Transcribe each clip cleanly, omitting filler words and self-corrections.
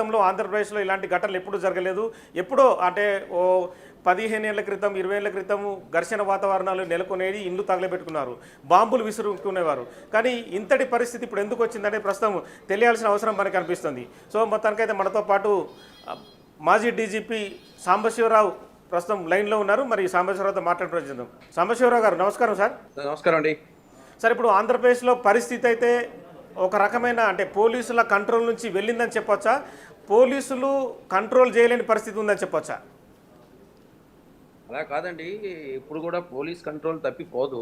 గతంలో ఆంధ్రప్రదేశ్లో ఇలాంటి ఘటనలు ఎప్పుడూ జరగలేదు. ఎప్పుడో అంటే ఓ 15 ఏళ్ల క్రితం 20 ఏళ్ల క్రితం ఘర్షణ వాతావరణాలు నెలకొనేది, ఇండ్లు తగలబెట్టుకున్నారు, బాంబులు విసురుకునేవారు. కానీ ఇంతటి పరిస్థితి ఇప్పుడు ఎందుకు వచ్చిందంటే ప్రస్తుతం తెలియాల్సిన అవసరం మనకు అనిపిస్తుంది. సో మొత్తానికైతే మనతో పాటు మాజీ డీజీపీ సాంబశివరావు ప్రస్తుతం లైన్లో ఉన్నారు. మరి సాంబశివరావుతో మాట్లాడుతున్నాం. సాంబశివరావు గారు నమస్కారం సార్. నమస్కారం అండి. సార్, ఇప్పుడు ఆంధ్రప్రదేశ్లో పరిస్థితి అయితే ఒక రకమైన అంటే పోలీసుల కంట్రోల్ నుంచి వెళ్ళిందని చెప్పొచ్చా, పోలీసులు కంట్రోల్ చేయలేని పరిస్థితి ఉందని చెప్పొచ్చా? అలా కాదండి, ఇప్పుడు కూడా పోలీస్ కంట్రోల్ తప్పిపోదు.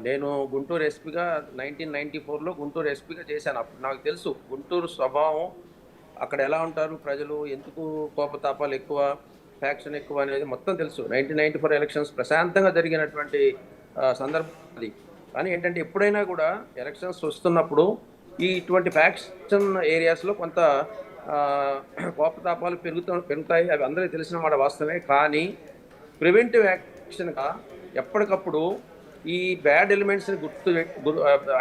నేను గుంటూరు ఎస్పీగా 1994లో గుంటూరు ఎస్పీగా చేశాను. అప్పుడు నాకు తెలుసు గుంటూరు స్వభావం, అక్కడ ఎలా ఉంటారు ప్రజలు, ఎందుకు కోపతాపాలు ఎక్కువ, ఫ్యాక్షన్ ఎక్కువ అనేది మొత్తం తెలుసు. 1994 ఎలక్షన్స్ ప్రశాంతంగా జరిగినటువంటి సందర్భం అది. కానీ ఏంటంటే ఎప్పుడైనా కూడా ఎలక్షన్స్ వస్తున్నప్పుడు ఇటువంటి ఫ్యాక్షన్ ఏరియాస్లో కొంత కోపతాపాలు పెరుగుతాయి. అవి అందరికీ తెలిసిన మాట వాస్తవమే. కానీ ప్రివెంటివ్ యాక్షన్గా ఎప్పటికప్పుడు ఈ బ్యాడ్ ఎలిమెంట్స్ని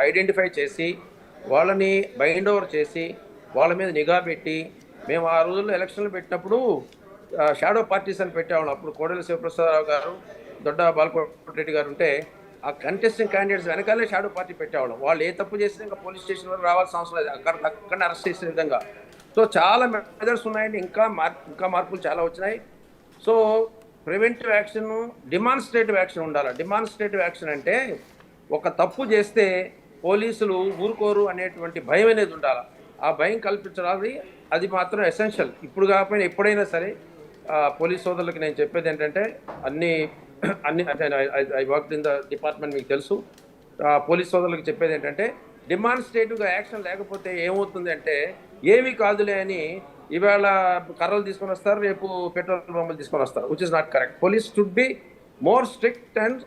ఐడెంటిఫై చేసి వాళ్ళని బైండ్ ఓవర్ చేసి వాళ్ళ మీద నిఘా పెట్టి, మేము ఆ రోజుల్లో ఎలక్షన్లు పెట్టినప్పుడు షాడో పార్టీస్ అని పెట్టేవాళ్ళం. అప్పుడు కోడెల శివప్రసాదరావు గారు, దొడ్డ బాలకోటి గారు ఉంటే ఆ కంటెస్టింగ్ క్యాండిడేట్స్ వెనకాలే షాడో పార్టీ పెట్టేవాళ్ళం. వాళ్ళు ఏ తప్పు చేసినా ఇంకా పోలీస్ స్టేషన్ వరకు రావాల్సిన అవసరం లేదు, అక్కడనే అరెస్ట్ చేసే విధంగా. సో చాలా మెథడ్స్ ఉన్నాయండి, ఇంకా మార్పులు చాలా వచ్చినాయి. So preventive action, demonstrative action ఉండాలి. డిమాన్స్ట్రేటివ్ యాక్షన్ అంటే ఒక తప్పు చేస్తే పోలీసులు ఊరుకోరు అనేటువంటి భయం అనేది ఉండాలి. ఆ భయం కల్పించాలి, అది మాత్రం ఎసెన్షియల్. ఇప్పుడు కాకపోయినా ఎప్పుడైనా సరే పోలీస్ సోదరులకి నేను చెప్పేది ఏంటంటే, అన్ని I work in the department, మీకు తెలుసు. పోలీస్ సోదరులకు చెప్పేది ఏంటంటే, డిమాన్స్ట్రేటివ్గా యాక్షన్ లేకపోతే ఏమవుతుంది అంటే, ఏమీ కాదులే అని ఇవాళ కర్రలు తీసుకొని వస్తారు, రేపు పెట్రోల్ బాంబులు తీసుకొని వస్తారు, which is not correct. Police should be more strict and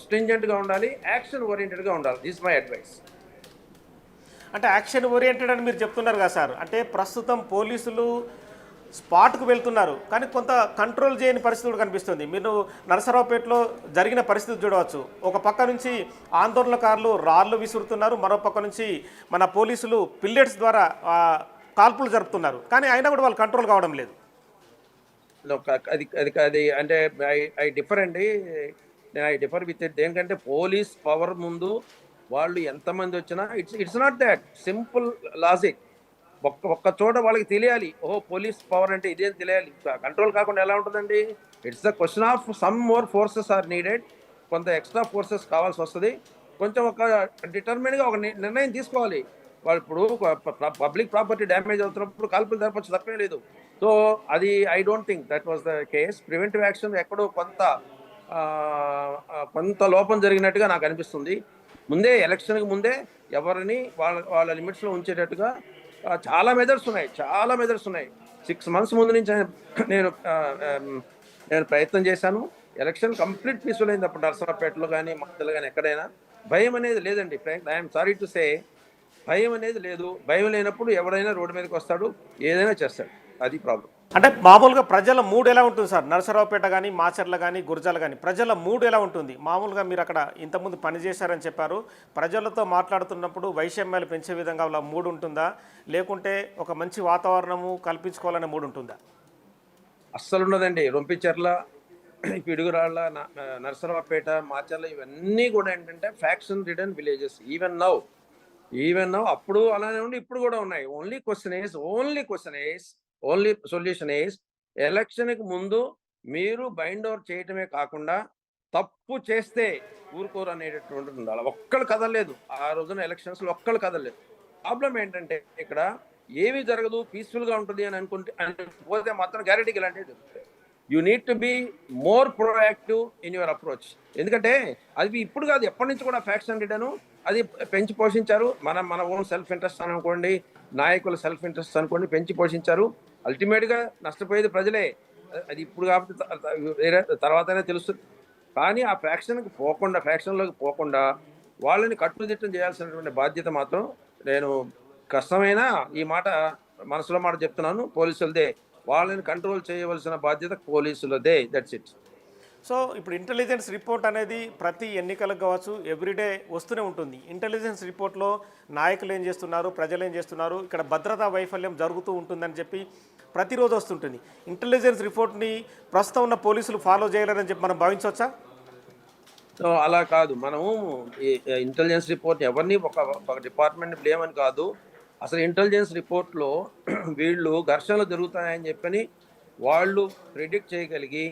స్ట్రింజెంట్గా ఉండాలి, యాక్షన్ ఓరియంటెడ్గా ఉండాలి. This my advice. అంటే యాక్షన్ ఓరియంటెడ్ అని మీరు చెప్తున్నారు కదా సార్, అంటే ప్రస్తుతం పోలీసులు స్పాట్కు వెళ్తున్నారు కానీ కొంత కంట్రోల్ చేయని పరిస్థితి కూడా కనిపిస్తుంది. మీరు నరసరావుపేటలో జరిగిన పరిస్థితి చూడవచ్చు. ఒక పక్క నుంచి ఆందోళనకారులు రాళ్ళు విసురుతున్నారు, మరో పక్క నుంచి మన పోలీసులు పిల్లెట్స్ ద్వారా కాల్పులు జరుపుతున్నారు, కానీ అయినా కూడా వాళ్ళు కంట్రోల్ కావడం లేదు. అది అంటే ఐ డిఫర్ అండి, ఐ డిఫర్ విత్ ఇట్. దేనికంటే పోలీస్ పవర్ ముందు వాళ్ళు ఎంతమంది వచ్చినా it's not that simple logic. ఒక్క చోట వాళ్ళకి తెలియాలి, ఓహో పోలీస్ పవర్ అంటే ఇదేం తెలియాలి. కంట్రోల్ కాకుండా ఎలా ఉంటుందండి? It's the question of some more forces are needed. కొంత ఎక్స్ట్రా ఫోర్సెస్ కావాల్సి వస్తుంది. కొంచెం ఒక డిటర్మిన్గా ఒక నిర్ణయం తీసుకోవాలి. వాళ్ళు ఇప్పుడు పబ్లిక్ ప్రాపర్టీ డ్యామేజ్ అవుతున్నప్పుడు కాల్పులు జరపచ్చు, తప్పే లేదు. సో అది I don't think that was the case. Preventive action ఎక్కడో కొంత లోపం జరిగినట్టుగా నాకు అనిపిస్తుంది. ముందే ఎలక్షన్కి ముందే ఎవరిని వాళ్ళ లిమిట్స్లో ఉంచేటట్టుగా చాలా మెథడ్స్ ఉన్నాయి. 6 months ముందు నుంచి నేను ప్రయత్నం చేశాను. ఎలక్షన్ కంప్లీట్ పీస్ఫుల్ అయింది అప్పుడు నరసరావుపేటలో కానీ మద్దలు కానీ ఎక్కడైనా. భయం అనేది లేదండి. ఐఎమ్ సారీ టు సే, భయం అనేది లేదు. భయం లేనప్పుడు ఎవరైనా రోడ్డు మీదకి వస్తాడు, ఏదైనా చేస్తాడు. అది ప్రాబ్లం. అంటే మామూలుగా ప్రజల మూడ్ ఎలా ఉంటుంది సార్? నరసరావుపేట కానీ, మాచర్ల కానీ, గురజాల కానీ ప్రజల మూడ్ ఎలా ఉంటుంది? మామూలుగా మీరు అక్కడ ఇంతకుముందు పనిచేశారని చెప్పారు. ప్రజలతో మాట్లాడుతున్నప్పుడు వైషమ్యాలు పెంచే విధంగా వాళ్ళ మూడ్ ఉంటుందా, లేకుంటే ఒక మంచి వాతావరణము కల్పించుకోవాలనే మూడ్ ఉంటుందా? అస్సలు ఉన్నదండి. రొంపిచెర్ల, పిడుగురాళ్ళ, నరసరావుపేట, మాచర్ల ఇవన్నీ కూడా ఏంటంటే faction ridden villages. Even now అప్పుడు అలానే ఉండి ఇప్పుడు కూడా ఉన్నాయి. ఓన్లీ సొల్యూషన్ ఈస్ ఎలక్షన్కి ముందు మీరు బైండ్ ఓవర్ చేయటమే కాకుండా తప్పు చేస్తే ఊరుకోరు అనేటటువంటి ఉండాలి. ఒక్కళ్ళు కదలలేదు ఆ రోజున ఎలక్షన్స్లో, ఒక్కళ్ళు కదలలేదు. ప్రాబ్లం ఏంటంటే ఇక్కడ ఏమీ జరగదు, పీస్ఫుల్గా ఉంటుంది అని పోతే మాత్రం గ్యారెంటీకి ఇలాంటివి జరుగుతాయి. You need to be more proactive in your approach. ఎందుకంటే అది ఇప్పుడు కాదు, ఎప్పటి నుంచి కూడా ఫ్యాక్షన్ రిడను అది పెంచి పోషించారు. మన ఓన్ సెల్ఫ్ ఇంట్రెస్ట్ అనుకోండి, నాయకుల సెల్ఫ్ ఇంట్రెస్ట్ అనుకోండి, పెంచి పోషించారు. అల్టిమేట్గా నష్టపోయేది ప్రజలే. అది ఇప్పుడు కాబట్టి వేరే తర్వాతనే తెలుస్తుంది. కానీ ఆ ఫ్యాక్షన్లోకి పోకుండా వాళ్ళని కట్టుదిట్టం చేయాల్సినటువంటి బాధ్యత మాత్రం, నేను కష్టమైనా ఈ మాట మనసులో మాట చెప్తున్నాను, పోలీసులదే. వాళ్ళని కంట్రోల్ చేయవలసిన బాధ్యత పోలీసులదే. That's it. సో ఇప్పుడు ఇంటెలిజెన్స్ రిపోర్ట్ అనేది ప్రతి ఎన్నికలకు కావచ్చు ఎవ్రీడే వస్తూనే ఉంటుంది. ఇంటెలిజెన్స్ రిపోర్ట్లో నాయకులు ఏం చేస్తున్నారు, ప్రజలు ఏం చేస్తున్నారు, ఇక్కడ భద్రతా వైఫల్యం జరుగుతూ ఉంటుందని చెప్పి ప్రతిరోజు వస్తుంటుంది. ఇంటెలిజెన్స్ రిపోర్ట్ని ప్రస్తుతం ఉన్న పోలీసులు ఫాలో చేయలేరని చెప్పి మనం భావించవచ్చా? సో అలా కాదు. మనము ఈ ఇంటెలిజెన్స్ రిపోర్ట్ ఎవరిని ఒక డిపార్ట్మెంట్ బ్లేమ్ అని కాదు. అసలు ఇంటెలిజెన్స్ రిపోర్ట్‌లో వీళ్ళు ఘర్షణలు జరుగుతాయని చెప్పని వాళ్ళు ప్రిడిక్ట్ చేయగలిగి,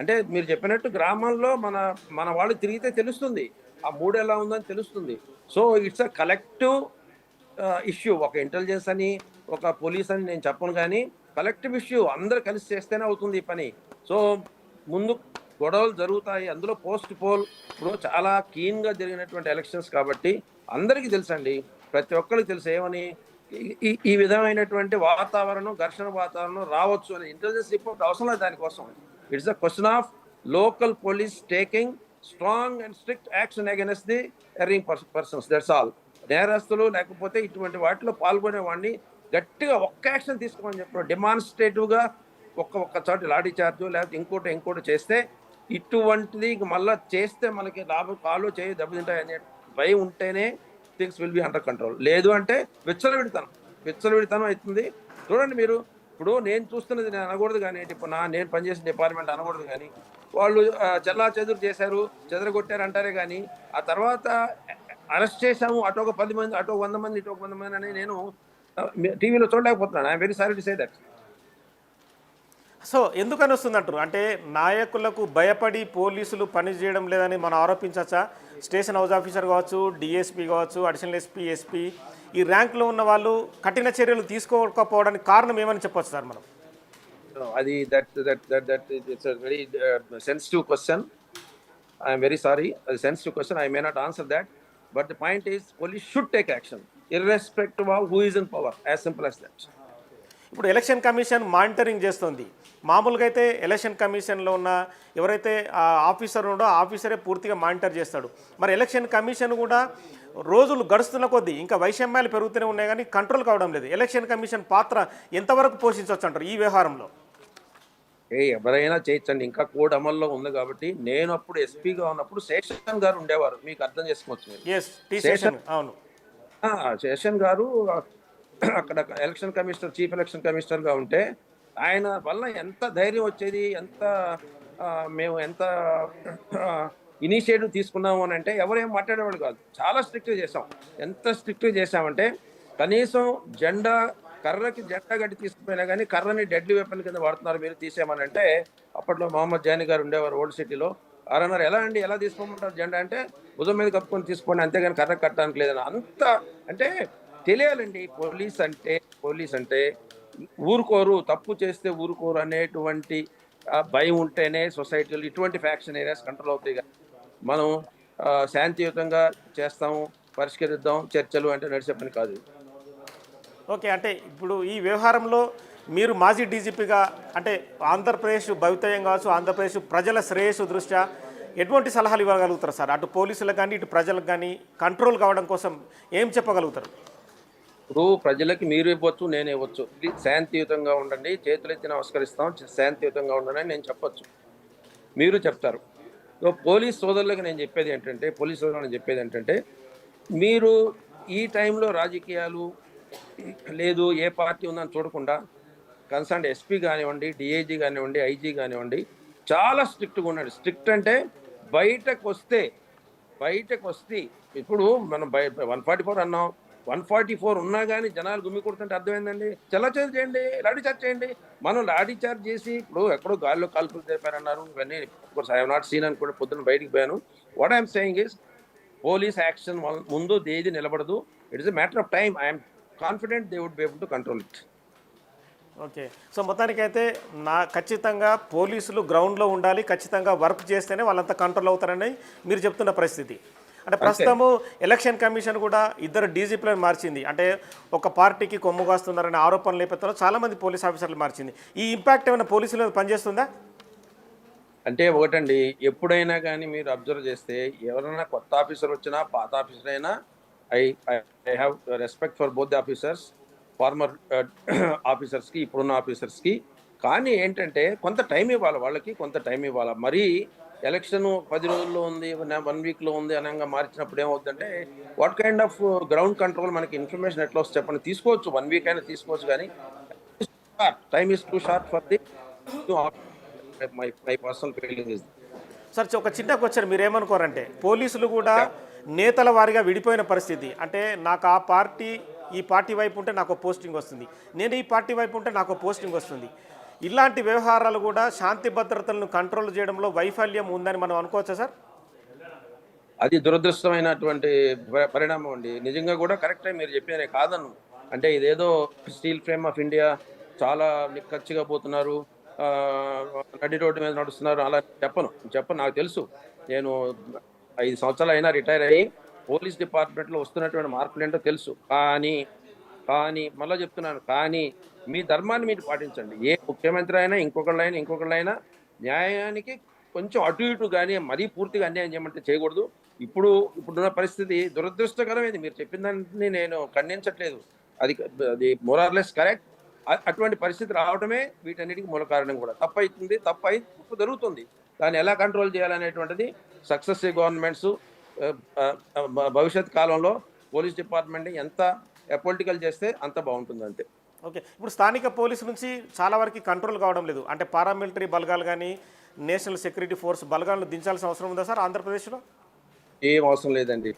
అంటే మీరు చెప్పినట్టు గ్రామాల్లో మన మన వాళ్ళు తిరిగితే తెలుస్తుంది. ఆ మూడ్ ఎలా ఉందని తెలుస్తుంది. So it's a collective issue. ఒక ఇంటెలిజెన్స్ అని, ఒక పోలీస్ అని నేను చెప్పను గానీ, కలెక్టివ్ ఇష్యూ. అందరూ కలిసి చేస్తేనే అవుతుంది ఈ పని. సో ముందు గొడవలు జరుగుతాయి. అందులో పోస్ట్ పోల్ ఇప్పుడు చాలా కీన్‌గా జరిగినటువంటి ఎలక్షన్స్ కాబట్టి అందరికీ తెలుసండి. ప్రతి ఒక్కరికి తెలుసు ఏమని, ఈ ఈ విధమైనటువంటి వాతావరణం, ఘర్షణ వాతావరణం రావచ్చు అని. ఇంటెలిజెన్స్ రిపోర్ట్ అవసరం లేదు దానికోసం. It's a question of local police taking strong and strict action against the erring persons. That's all. నేరస్తులు లేకపోతే ఇటువంటి వాటిలో పాల్గొనే వాడిని గట్టిగా ఒక్క యాక్షన్ తీసుకోమని చెప్పడం. డెమాన్స్ట్రేటివ్గా ఒక్క చోట లాఠీ చార్జు లేకపోతే ఇంకోటి చేస్తే, ఇటువంటిది మళ్ళీ చేస్తే మనకి కాలు చేయి దెబ్బతింటాయనే భయం ఉంటేనే things will be under control. లేదు అంటే విచ్చలవిడితనం అవుతుంది. చూడండి మీరు, ఇప్పుడు నేను చూస్తున్నది నేను అనకూడదు కానీ, ఇప్పుడు నేను పనిచేసిన డిపార్ట్మెంట్ అనకూడదు కానీ, వాళ్ళు చెల్లా చెదురు చేశారు, చెదరగొట్టారు అంటారే కానీ, ఆ తర్వాత అరెస్ట్ చేశాము అటు ఒక 10 మంది, అటు ఒక 100 మంది, ఇటు ఒక 100 మంది అని నేను టీవీలో చూడలేకపోతున్నాను. I'm very sorry to say that. So ఎందుకని వస్తుందంటారు? అంటే నాయకులకు భయపడి పోలీసులు పనిచేయడం లేదని మనం ఆరోపించవచ్చా? స్టేషన్ హౌస్ ఆఫీసర్ కావచ్చు, డిఎస్పీ కావచ్చు, అడిషనల్ ఎస్పీ, ఎస్పీ, ఈ ర్యాంక్లో ఉన్న వాళ్ళు కఠిన చర్యలు తీసుకోకపోవడానికి కారణం ఏమని చెప్పొచ్చు సార్ మనం? అది that it's a very sensitive question. I'm very sorry. అది sensitive question. I may not answer that. But the point is police should take action irrespective of who is in power. As simple as that. ఇప్పుడు election commission monitoring చేస్తుంది. మామూలుగా అయితే election కమిషన్లో ఉన్న ఎవరైతే ఆ officer ఉండో ఆ ఆఫీసరే పూర్తిగా మానిటర్ చేస్తాడు. మరి ఎలక్షన్ కమిషన్ కూడా రోజులు గడుస్తున్న కొద్దీ ఇంకా వైషమ్యాలు పెరుగుతూనే ఉన్నాయి కానీ కంట్రోల్ కావడం లేదు. ఎలక్షన్ కమిషన్ పాత్ర ఎంతవరకు పోషించవచ్చు అంటారు ఈ వ్యవహారంలో? ఎవరైనా చేయొచ్చండి. ఇంకా కోడ్ అమల్లో ఉంది కాబట్టి. నేను అప్పుడు ఎస్పీగా ఉన్నప్పుడు శేషన్ గారు ఉండేవారు. మీకు అర్థం చేసుకోవచ్చు మీరు. Yes, T Seshan. అవును, శేషన్ గారు అక్కడ ఎలక్షన్ కమిషనర్, చీఫ్ ఎలక్షన్ కమిషనర్గా ఉంటే ఆయన వల్ల ఎంత ధైర్యం వచ్చేది, మేము ఎంత ఇనిషియేటివ్ తీసుకున్నాము అని అంటే ఎవరేం మాట్లాడేవాడు కాదు. చాలా స్ట్రిక్ట్గా చేసాం. ఎంత స్ట్రిక్ట్గా చేసామంటే కనీసం కర్రకి జెండా గడ్డి తీసుకుపోయినా కానీ కర్రని డెడ్లీ వెపన్ కింద వాడుతున్నారు, మీరు తీసేయమని అంటే, అప్పట్లో మహమ్మద్ జానీ గారు ఉండేవారు ఓల్డ్ సిటీలో. అన్నారు, ఎలా అండి ఎలా తీసుకోమంటారు జెండా అంటే, భుజం మీద కప్పుకొని తీసుకోండి అంతేగాని కర్ర కట్టడానికి లేదని. అంత అంటే తెలియాలండి. పోలీస్ అంటే ఊరుకోరు, తప్పు చేస్తే ఊరుకోరు అనేటువంటి భయం ఉంటేనే సొసైటీలో ఇటువంటి ఫ్యాక్షన్ ఏరియాస్ కంట్రోల్ అవుతాయి. కదా మనం శాంతియుతంగా చేస్తాము, పరిష్కరిద్దాం చర్చలు అంటే నడిచే పని కాదు. ఓకే. అంటే ఇప్పుడు ఈ వ్యవహారంలో మీరు మాజీ డీజీపీగా, అంటే ఆంధ్రప్రదేశ్ భవితవ్యం కావచ్చు, ఆంధ్రప్రదేశ్ ప్రజల శ్రేయస్సు దృష్ట్యా ఎటువంటి సలహాలు ఇవ్వగలుగుతారు సార్? అటు పోలీసులకు కానీ ఇటు ప్రజలకు కానీ కంట్రోల్ కావడం కోసం ఏం చెప్పగలుగుతారు? ఇప్పుడు ప్రజలకి మీరు ఇవ్వచ్చు, నేను ఇవ్వచ్చు. శాంతియుతంగా ఉండండి, చేతులెత్తి నమస్కరిస్తాం, శాంతియుతంగా ఉండండి అని నేను చెప్పొచ్చు, మీరు చెప్తారు. సో పోలీస్ సోదరులకు నేను చెప్పేది ఏంటంటే మీరు ఈ టైంలో రాజకీయాలు లేదు, ఏ పార్టీ ఉందని చూడకుండా కన్సర్న్ ఎస్పీ కానివ్వండి, డిఐజీ కానివ్వండి, ఐజీ కానివ్వండి, చాలా స్ట్రిక్ట్గా ఉండండి. స్ట్రిక్ట్ అంటే బయటకు వస్తే ఇప్పుడు మనం 144 అన్నాం, 144 ఉన్నా కానీ జనాలు గుమ్మి కొడుతుంటే అర్థమైందండి. చెల్లచేది చేయండి, లాఠీ చార్జ్ చేయండి. మనం లాఠీ చార్జ్ చేసి ఇప్పుడు ఎక్కడో గాల్లో కాల్పులు జరిపారన్నారు, ఇవన్నీ ఐ హావ్ నాట్ సీన్ అని కూడా పొద్దున్న బయటికి పోయాను. What I'm saying is police action ముందు ఏది నిలబడదు. It is a matter of time. I'm confident they would be able to control it. Okay. So మొత్తానికైతే ఖచ్చితంగా పోలీసులు గ్రౌండ్లో ఉండాలి, ఖచ్చితంగా వర్క్ చేస్తేనే వాళ్ళంతా కంట్రోల్ అవుతారని మీరు చెప్తున్న పరిస్థితి. అంటే ప్రస్తుతము ఎలక్షన్ కమిషన్ కూడా 2 డీజీపీలను మార్చింది. అంటే ఒక పార్టీకి కొమ్ము కాస్తున్నారనే ఆరోపణలు నేపథ్యంలో చాలామంది పోలీస్ ఆఫీసర్లు మార్చింది. ఈ ఇంపాక్ట్ ఏమైనా పోలీసుల మీద పనిచేస్తుందా? అంటే ఒకటండి, ఎప్పుడైనా కానీ మీరు అబ్జర్వ్ చేస్తే ఎవరైనా కొత్త ఆఫీసర్ వచ్చినా పాత ఆఫీసర్ అయినా I have respect for both the officers, former ఆఫీసర్స్కి, ఇప్పుడున్న ఆఫీసర్స్కి. కానీ ఏంటంటే కొంత టైం ఇవ్వాలి వాళ్ళకి, కొంత టైం ఇవ్వాలి. మరీ ఎలక్షన్ 10 రోజుల్లో ఉంది, 1 వీక్లో ఉంది అనగా మార్చినప్పుడు ఏమవుతుందంటే what kind of ground control మనకి ఇన్ఫర్మేషన్ ఎట్లా వస్తుంది చెప్పండి. తీసుకోవచ్చు, 1 వీక్ అయినా తీసుకోవచ్చు, కానీ time is two short for the my personal feeling is. Sir ఒక చిన్న క్వశ్చన్, మీరు ఏమనుకోరంటే పోలీసులు కూడా నేతల వారిగా విడిపోయిన పరిస్థితి, అంటే నాకు ఆ పార్టీ ఈ పార్టీ వైపు ఉంటే నాకు పోస్టింగ్ వస్తుంది, నేను ఈ పార్టీ వైపు ఉంటే నాకు పోస్టింగ్ వస్తుంది, ఇలాంటి వ్యవహారాలు కూడా శాంతి భద్రతలను కంట్రోల్ చేయడంలో వైఫల్యం ఉందని మనం అనుకోవచ్చా సార్? అది దురదృష్టమైనటువంటి పరిణామం అండి. నిజంగా కూడా కరెక్టే మీరు చెప్పారే, కాదను. అంటే ఇదేదో స్టీల్ ఫ్రేమ్ ఆఫ్ ఇండియా చాలా నిక్కచ్చిగా పోతున్నారు, నడి రోడ్డు మీద నడుస్తున్నారు అలా చెప్పను. నాకు తెలుసు, నేను 5 సంవత్సరాలు అయినా రిటైర్ అయ్యి పోలీస్ డిపార్ట్మెంట్లో వస్తున్నటువంటి మార్పులు ఏంటో తెలుసు. కానీ మళ్ళీ చెప్తున్నాను, కానీ మీ ధర్మాన్ని మీరు పాటించండి. ఏ ముఖ్యమంత్రి అయినా ఇంకొకళ్ళైనా న్యాయానికి కొంచెం అటు ఇటు కానీ మరీ పూర్తిగా అన్యాయం చేయమంటే చేయకూడదు. ఇప్పుడున్న పరిస్థితి దురదృష్టకరమైంది. మీరు చెప్పిన దాన్ని నేను ఖండించట్లేదు, అది మోరార్లెస్ కరెక్ట్. అటువంటి పరిస్థితి రావడమే వీటన్నిటికీ మూల కారణం. కూడా తప్పు జరుగుతుంది. దాన్ని ఎలా కంట్రోల్ చేయాలనేటువంటిది సక్సెసివ్ గవర్నమెంట్స్ భవిష్యత్ కాలంలో పోలీస్ డిపార్ట్మెంట్ ఎంత అపోలిటికల్ చేస్తే అంత బాగుంటుంది అంతే. ఓకే, ఇప్పుడు స్థానిక పోలీసు నుంచి చాలా వరకు కంట్రోల్ కావడం లేదు, అంటే పారామిలిటరీ బలగాలు కానీ నేషనల్ సెక్యూరిటీ ఫోర్స్ బలగాలను దించాల్సిన అవసరం ఉందా సార్ ఆంధ్రప్రదేశ్లో? ఏం అవసరం లేదండి.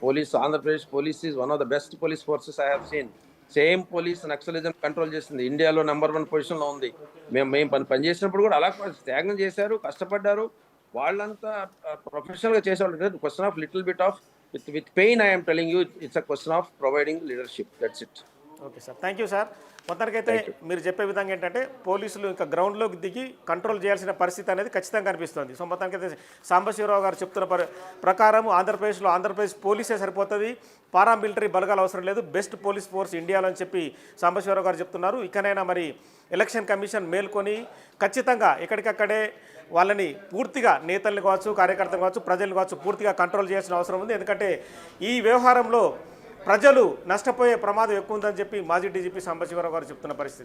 Andhra Pradesh police is one of the best police forces I have seen. Same police naxalism control చేసింది, ఇండియాలో నెంబర్ 1 పొజిషన్లో ఉంది. మేము పనిచేసినప్పుడు కూడా అలా త్యాగం చేశారు, కష్టపడ్డారు. వాళ్ళంతా ప్రొఫెషనల్గా చేసేవాళ్ళు. Question of little bit of with pain I'm telling you, it's a question of providing leadership, that's it. Okay sir, thank you sir. మొత్తానికైతే మీరు చెప్పే విధంగా ఏంటంటే పోలీసులు ఇంకా గ్రౌండ్లోకి దిగి కంట్రోల్ చేయాల్సిన పరిస్థితి అనేది ఖచ్చితంగా కనిపిస్తుంది. సో మొత్తానికైతే సాంబశివరావు గారు చెప్తున్న ప్రకారం ఆంధ్రప్రదేశ్ పోలీసే సరిపోతుంది, పారామిలిటరీ బలగాలు అవసరం లేదు, బెస్ట్ పోలీస్ ఫోర్స్ ఇండియాలో అని చెప్పి సాంబశివరావు గారు చెప్తున్నారు. ఇకనైనా మరి ఎలక్షన్ కమిషన్ మేల్కొని ఖచ్చితంగా ఎక్కడికక్కడే వాళ్ళని పూర్తిగా నేతల్ని కావచ్చు, కార్యకర్తలు కావచ్చు, ప్రజలు కావచ్చు పూర్తిగా కంట్రోల్ చేయాల్సిన అవసరం ఉంది. ఎందుకంటే ఈ వ్యవహారంలో ప్రజలు నష్టపోయే ప్రమాదం ఎక్కువ ఉందని చెప్పి మాజీ డీజీపీ సాంబశివరావు గారు చెప్తున్న పరిస్థితి.